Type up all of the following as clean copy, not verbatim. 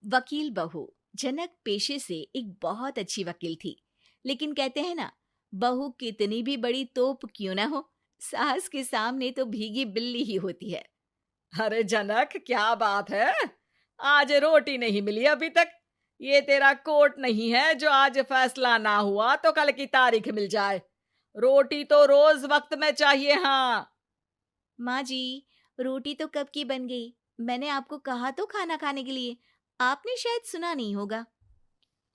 वकील बहू। जनक पेशे से एक बहुत अच्छी वकील थी, लेकिन कहते हैं ना, बहू कितनी भी बड़ी तोप क्यों ना हो, सास के सामने तो भीगी बिल्ली ही होती है। अरे जनक, क्या बात है? आज रोटी नहीं मिली अभी तक। ये तेरा कोर्ट नहीं है जो आज फैसला ना हुआ तो कल की तारीख मिल जाए। रोटी तो रोज वक्त में चाहिए। हाँ। माँ जी, रोटी तो कब की बन गई। मैंने आपको कहा तो खाना खाने के लिए, आपने शायद सुना नहीं होगा।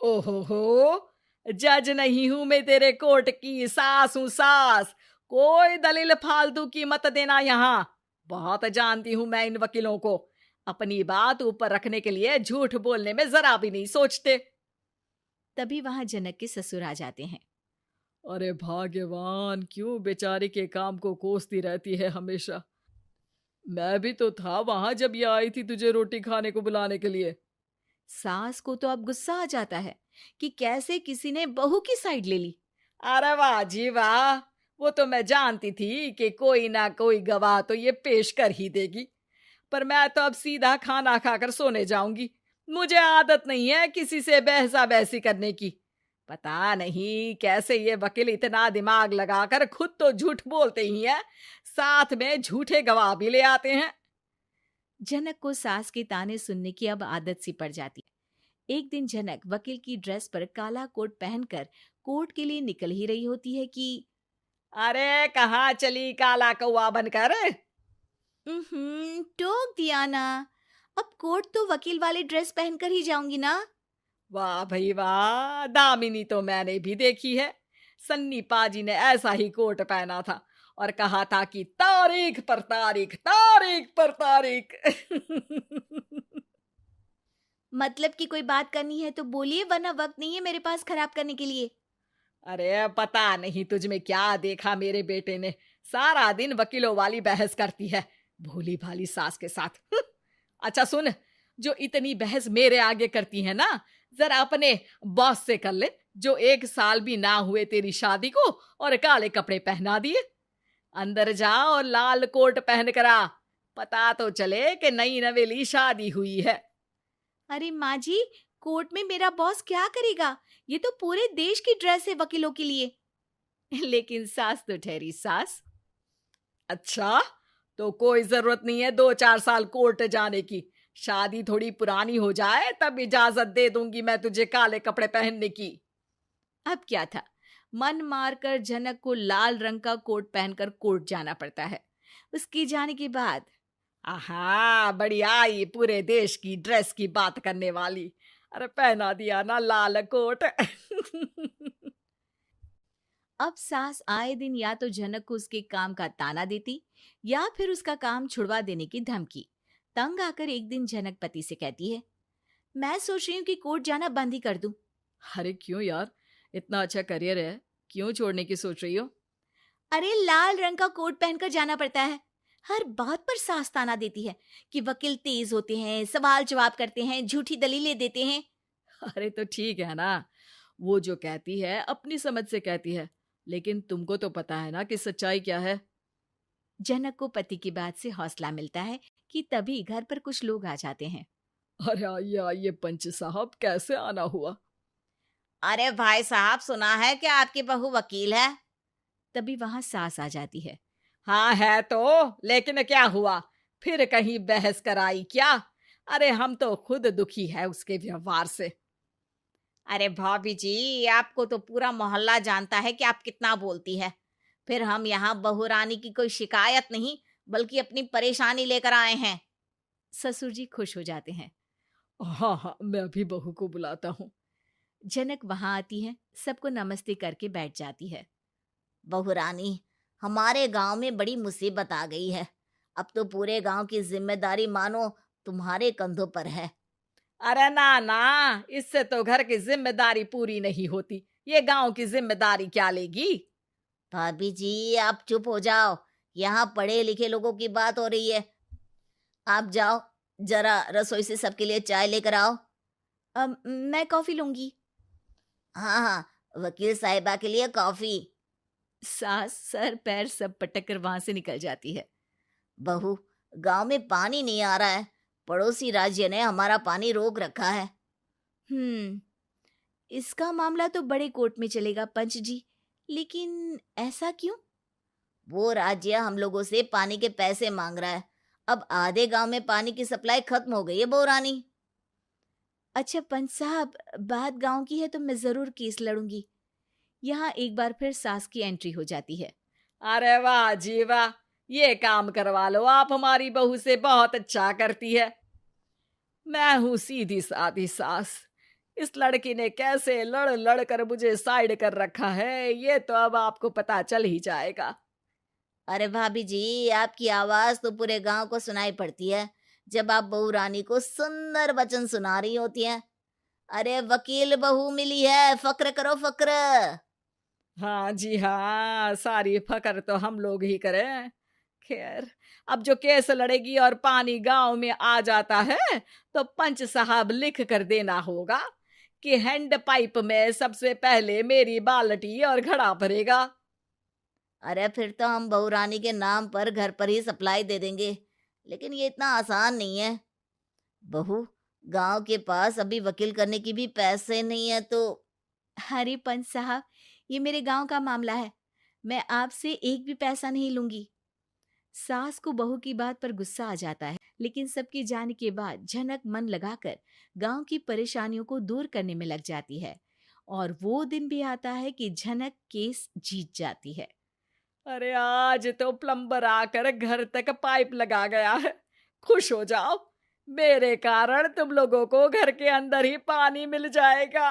ओहो हो, जज नहीं हूं मैं तेरे कोर्ट की, सास हूं सास। कोई दलील फालतू की मत देना यहाँ। बहुत जानती हूं मैं इन वकीलों को। अपनी बात ऊपर रखने के लिए झूठ बोलने में जरा भी नहीं सोचते। तभी वहां जनक के ससुर आ जाते हैं। अरे भाग्यवान, क्यों बेचारे के काम को कोसती रहती है हमेशा। मैं भी तो था वहां जब ये आई थी तुझे रोटी खाने को बुलाने के लिए। सास को तो अब गुस्सा आ जाता है कि कैसे किसी ने बहू की साइड ले ली। अरे वाह जी वाह, वो तो मैं जानती थी कि कोई ना कोई गवाह तो ये पेश कर ही देगी। पर मैं तो अब सीधा खाना खाकर सोने जाऊंगी। मुझे आदत नहीं है किसी से बहसा बहसी करने की। पता नहीं कैसे ये वकील इतना दिमाग लगाकर खुद तो झूठ बोलते ही हैं, साथ में झूठे गवाह भी ले आते हैं। जनक को सास के ताने सुनने की अब आदत सी पड़ जाती है। एक दिन जनक वकील की ड्रेस पर काला कोट पहनकर कोर्ट के लिए निकल ही रही होती है कि अरे कहाँ चली काला कौवा बनकर? टोक दिया ना। अब कोर्ट तो वकील वाली ड्रेस पहनकर ही जाऊंगी ना। वाह भाई वाह, दामिनी तो मैंने भी देखी है। सन्नी पाजी ने ऐसा ही कोट पहना था और कहा था कि तारीख पर तारीख, तारीख पर तारीख। मतलब कि कोई बात करनी है तो बोलिए, वरना वक्त नहीं है मेरे पास खराब करने के लिए। अरे पता नहीं तुझ में क्या देखा मेरे बेटे ने, सारा दिन वकीलों वाली बहस करती है, भोली भाली सास के साथ। अच्छा सुन, जो इतनी बहस मेरे आगे करती है ना, जरा अपने बॉस से कर ले, जो 1 साल भी ना हुए तेरी शादी को और काले कपड़े पहना दिए। अंदर जा और लाल कोट पहन कर आ, पता तो चले कि नई नवेली शादी हुई है। अरे माँ जी, कोर्ट में मेरा बॉस क्या करेगा? ये तो पूरे देश की ड्रेस है वकीलों के लिए। लेकिन सास तो ठहरी सास। अच्छा, तो कोई जरूरत नहीं है 2-4 साल कोर्ट जाने की। शादी थोड़ी पुरानी हो जाए तब इजाजत दे दूंगी मैं तुझे काले कपड़े पहनने की। अब क्या था, मन मारकर जनक को लाल रंग का कोट पहनकर कोर्ट जाना पड़ता है। उसके जाने के बाद आहा, बढ़िया, ये पूरे देश की ड्रेस की बात करने वाली। अरे पहना दिया ना लाल कोट। अब सास आए दिन या तो जनक को उसके काम का ताना देती, या फिर उसका काम छुड़वा देने की धमकी। तंग आकर एक दिन जनक पति से कहती है, मैं सोच रही हूँ कि कोर्ट जाना बंद ही कर दूं। अरे क्यों यार, इतना अच्छा करियर है, क्यों छोड़ने की सोच रही हो? अरे लाल रंग का कोट पहनकर जाना पड़ता है। हर बात पर सास ताना देती है कि वकील तेज होते हैं, सवाल जवाब करते हैं, झूठी दलीलें देते हैं। अरे तो ठीक है ना, वो जो कहती है अपनी समझ से कहती है, लेकिन तुमको तो पता है ना कि सच्चाई क्या है। जनक को पति की बात से हौसला मिलता है कि तभी घर पर कुछ लोग आ जाते हैं। अरे आइए पंच साहब, कैसे आना हुआ? अरे भाई साहब, सुना है कि आपकी बहू वकील है। तभी वहां सास आ जाती है। हाँ है तो, लेकिन क्या हुआ? फिर कहीं बहस कराई क्या? अरे हम तो खुद दुखी है उसके व्यवहार से। अरे भाभी जी, आपको तो पूरा मोहल्ला जानता है कि आप कितना बोलती है। फिर हम यहाँ बहू रानी की कोई शिकायत नहीं, बल्कि अपनी परेशानी लेकर आए हैं। ससुर जी खुश हो जाते हैं। हाँ हाँ, मैं अभी बहू को बुलाता हूँ। जनक वहां आती है, सबको नमस्ते करके बैठ जाती है। बहू रानी, हमारे गांव में बड़ी मुसीबत आ गई है। अब तो पूरे गांव की जिम्मेदारी मानो तुम्हारे कंधों पर है। अरे ना ना, इससे तो घर की जिम्मेदारी पूरी नहीं होती, ये गांव की जिम्मेदारी क्या लेगी? भाभी जी, आप चुप हो जाओ। यहाँ पढ़े लिखे लोगों की बात हो रही है। आप जाओ, जरा रसोई से सबके लिए चाय लेकर आओ। मैं कॉफी लूंगी। हाँ हाँ, वकील साहिबा के लिए कॉफी। सास सर पैर सब पटक कर वहां से निकल जाती है। बहू, गांव में पानी नहीं आ रहा है, पड़ोसी राज्य ने हमारा पानी रोक रखा है। इसका मामला तो बड़े कोर्ट में चलेगा पंच जी, लेकिन ऐसा क्यों? वो राज्य हम लोगों से पानी के पैसे मांग रहा है। अब आधे गांव में पानी की सप्लाई खत्म हो गई है बहुरानी। अच्छा पंच साहब, बात गांव की है तो मैं जरूर केस लड़ूंगी। यहाँ एक बार फिर सास की एंट्री हो जाती है। अरे वाह जी वाह, ये काम करवा लो, आप हमारी बहू से बहुत अच्छा करती है। मैं हूं सीधी सादी सास। इस लड़की ने कैसे लड़ लड़ कर मुझे साइड कर रखा है, ये तो अब आपको पता चल ही जाएगा। अरे भाभी जी, आपकी आवाज तो पूरे गांव को सुनाई पड़ती है जब आप बहू रानी को सुंदर वचन सुना रही होती हैं। अरे वकील बहू मिली है, फक्र करो फक्र। हाँ जी हाँ, सारी फकर तो हम लोग ही करें। खैर, अब जो केस लड़ेगी और पानी गांव में आ जाता है तो पंच साहब लिख कर देना होगा कि हैंड पाइप में सबसे पहले मेरी बाल्टी और घड़ा भरेगा। अरे फिर तो हम बहू रानी के नाम पर घर पर ही सप्लाई दे देंगे, लेकिन ये इतना आसान नहीं है। बहू, गांव के पास अभी वकील करने की भी पैसे नहीं है तो। अरे पंच साहब, ये मेरे गांव का मामला है, मैं आपसे एक भी पैसा नहीं लूंगी। सास को बहू की बात पर गुस्सा आ जाता है, लेकिन सबके जाने के बाद झनक मन लगाकर गांव की परेशानियों को दूर करने में लग जाती है। और वो दिन भी आता है कि झनक केस जीत जाती है। अरे आज तो प्लम्बर आकर घर तक पाइप लगा गया है। खुश हो जाओ, मेरे कारण तुम लोगों को घर के अंदर ही पानी मिल जाएगा।